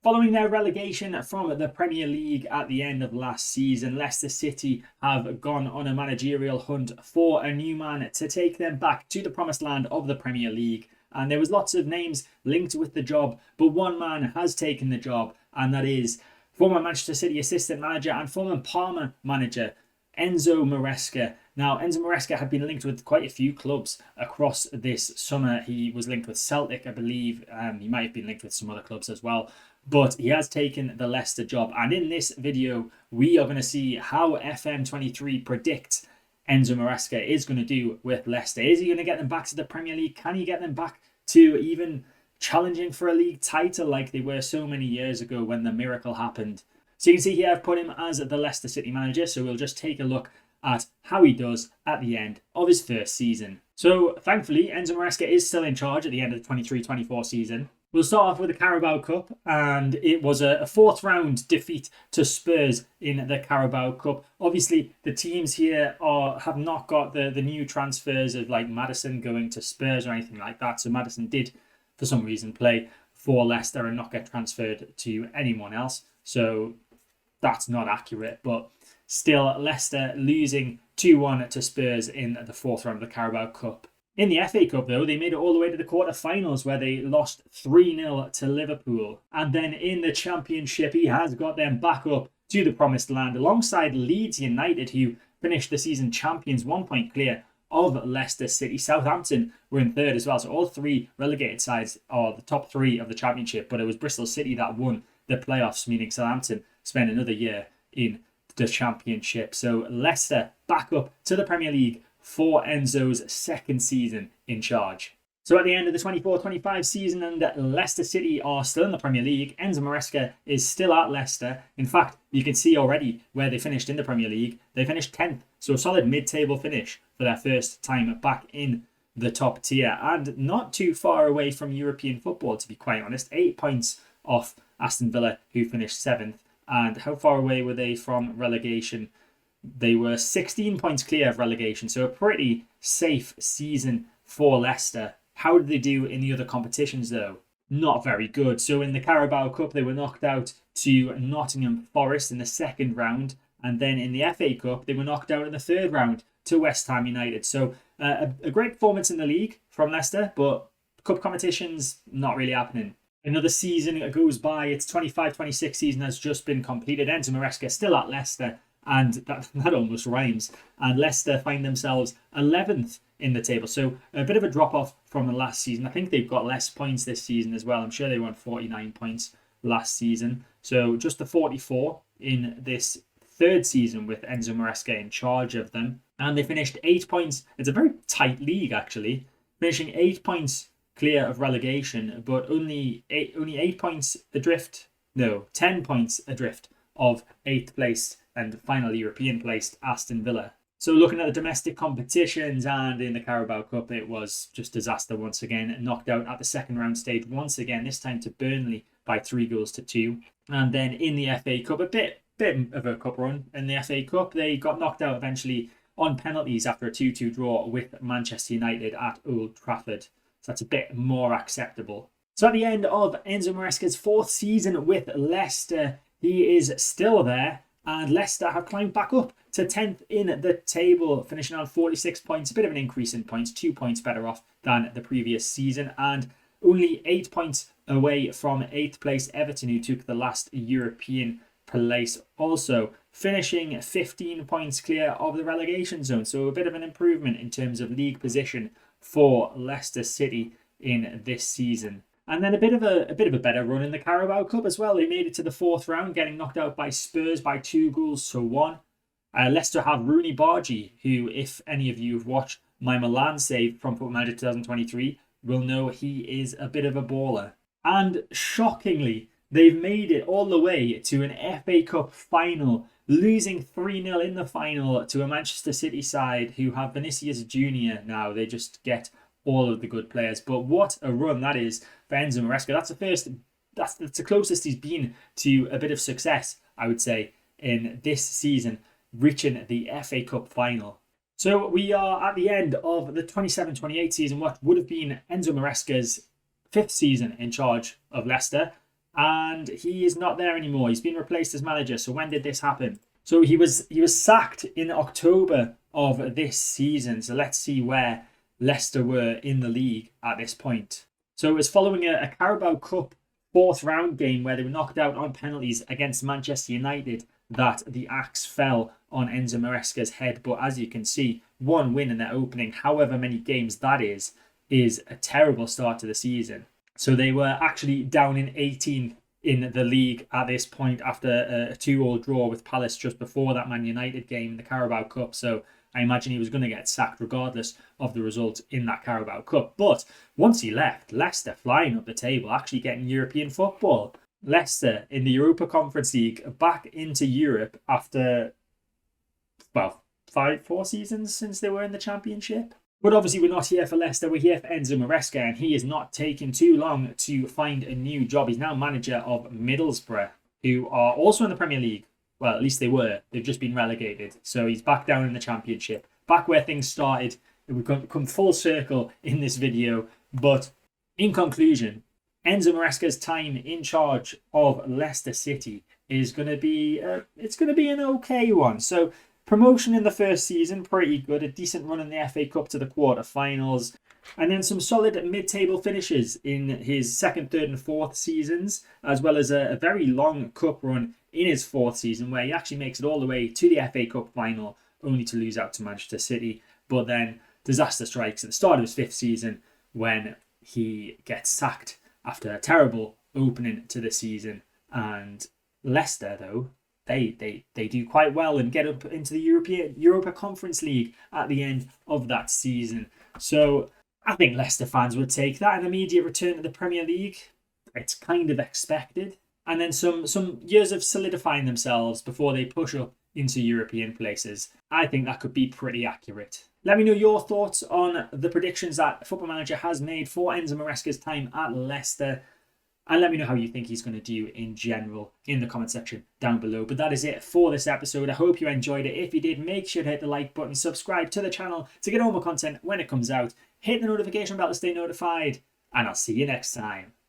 Following their relegation from the Premier League at the end of last season, Leicester City have gone on a managerial hunt for a new man to take them back to the promised land of the Premier League. And there was lots of names linked with the job, but one man has taken the job, and that is former Manchester City assistant manager and former Parma manager Enzo Maresca. Now, Enzo Maresca had been linked with quite a few clubs across this summer. He was linked with Celtic, I believe. He might have been linked with some other clubs as well. But he has taken the Leicester job. And in this video, we are going to see how FM23 predicts Enzo Maresca is going to do with Leicester. Is he going to get them back to the Premier League? Can he get them back to even challenging for a league title like they were so many years ago when the miracle happened? So you can see here I've put him as the Leicester City manager. So we'll just take a look at how he does at the end of his first season. So thankfully, Enzo Maresca is still in charge at the end of the 23-24 season. We'll start off with the Carabao Cup, and it was a fourth round defeat to Spurs in the Carabao Cup. Obviously, the teams here have not got the new transfers of like Maddison going to Spurs or anything like that. So Maddison did, for some reason, play for Leicester and not get transferred to anyone else. So that's not accurate, but still Leicester losing 2-1 to Spurs in the fourth round of the Carabao Cup. In the FA Cup, though, they made it all the way to the quarter-finals where they lost 3-0 to Liverpool. And then in the Championship, he has got them back up to the promised land alongside Leeds United, who finished the season champions 1 point clear of Leicester City. Southampton were in third as well. So all three relegated sides are the top three of the Championship. But it was Bristol City that won the playoffs, meaning Southampton spent another year in the Championship. So Leicester back up to the Premier League for Enzo's second season in charge. So at the end of the 24-25 season, and Leicester City are still in the Premier League, Enzo Maresca is still at Leicester. In fact, you can see already where they finished in the Premier League. They finished 10th, so a solid mid-table finish for their first time back in the top tier, and not too far away from European football, to be quite honest. 8 points off Aston Villa, who finished 7th. And how far away were they from relegation? They were 16 points clear of relegation, so a pretty safe season for Leicester. How did they do in the other competitions, though? Not very good. So in the Carabao Cup, they were knocked out to Nottingham Forest in the second round. And then in the FA Cup, they were knocked out in the third round to West Ham United. So a great performance in the league from Leicester, but cup competitions, not really happening. Another season goes by. Its 25-26 season has just been completed. Enzo Maresca still at Leicester, and that almost rhymes. And Leicester find themselves 11th in the table. So a bit of a drop-off from the last season. I think they've got less points this season as well. I'm sure they were on 49 points last season. So just the 44 in this third season with Enzo Maresca in charge of them. And they finished 8 points. It's a very tight league, actually. Finishing 8 points clear of relegation, but only 8 points adrift. No, 10 points adrift of 8th place and final European placed Aston Villa. So looking at the domestic competitions, and in the Carabao Cup, it was just disaster once again. Knocked out at the second round stage once again, this time to Burnley by 3-2. And then in the FA Cup, a bit of a cup run. In the FA Cup, they got knocked out eventually on penalties after a 2-2 draw with Manchester United at Old Trafford. So that's a bit more acceptable. So at the end of Enzo Maresca's fourth season with Leicester, he is still there. And Leicester have climbed back up to 10th in the table, finishing on 46 points. A bit of an increase in points, 2 points better off than the previous season. And only 8 points away from 8th place Everton, who took the last European place. Also finishing 15 points clear of the relegation zone. So a bit of an improvement in terms of league position for Leicester City in this season. And then a bit of a better run in the Carabao Cup as well. They made it to the fourth round, getting knocked out by Spurs by 2-1. Leicester have Rooney Bargi, who, if any of you have watched my Milan save from Football Manager 2023, will know he is a bit of a baller. And shockingly, they've made it all the way to an FA Cup final, losing 3-0 in the final to a Manchester City side who have Vinicius Jr. now. They just get all of the good players. But what a run that is for Enzo Maresca. That's the closest he's been to a bit of success, I would say, in this season, reaching the FA Cup final. So we are at the end of the 27-28 season, what would have been Enzo Maresca's fifth season in charge of Leicester. and he is not there anymore. He's been replaced as manager. So when did this happen? So he was sacked in October of this season. So let's see where Leicester were in the league at this point. So it was following a Carabao Cup fourth round game where they were knocked out on penalties against Manchester United that the axe fell on Enzo Maresca's head. But as you can see, one win in their opening, however many games that is a terrible start to the season. So they were actually down in 18th in the league at this point after a 2-2 draw with Palace just before that Man United game in the Carabao Cup. So I imagine he was going to get sacked regardless of the result in that Carabao Cup. But once he left, Leicester flying up the table, actually getting European football. Leicester in the Europa Conference League back into Europe after, well, 4 seasons since they were in the Championship. But obviously we're not here for Leicester, we're here for Enzo Maresca, and he is not taking too long to find a new job. He's now manager of Middlesbrough, who are also in the Premier League. Well, at least they were. They've just been relegated. So he's back down in the Championship. Back where things started. We've come full circle in this video. But in conclusion, Enzo Maresca's time in charge of Leicester City is going to be an okay one. So promotion in the first season, pretty good. A decent run in the FA Cup to the quarterfinals. And then some solid mid-table finishes in his second, third and fourth seasons, as well as a very long cup run in his fourth season where he actually makes it all the way to the FA Cup final, only to lose out to Manchester City. But then disaster strikes at the start of his fifth season when he gets sacked after a terrible opening to the season. And Leicester, though, they do quite well and get up into the Europa Conference League at the end of that season. So I think Leicester fans would take that. An immediate return to the Premier League, it's kind of expected. And then some years of solidifying themselves before they push up into European places. I think that could be pretty accurate. Let me know your thoughts on the predictions that Football Manager has made for Enzo Maresca's time at Leicester. And let me know how you think he's going to do in general in the comment section down below. But that is it for this episode. I hope you enjoyed it. If you did, make sure to hit the like button, subscribe to the channel to get all more content when it comes out. Hit the notification bell to stay notified. And I'll see you next time.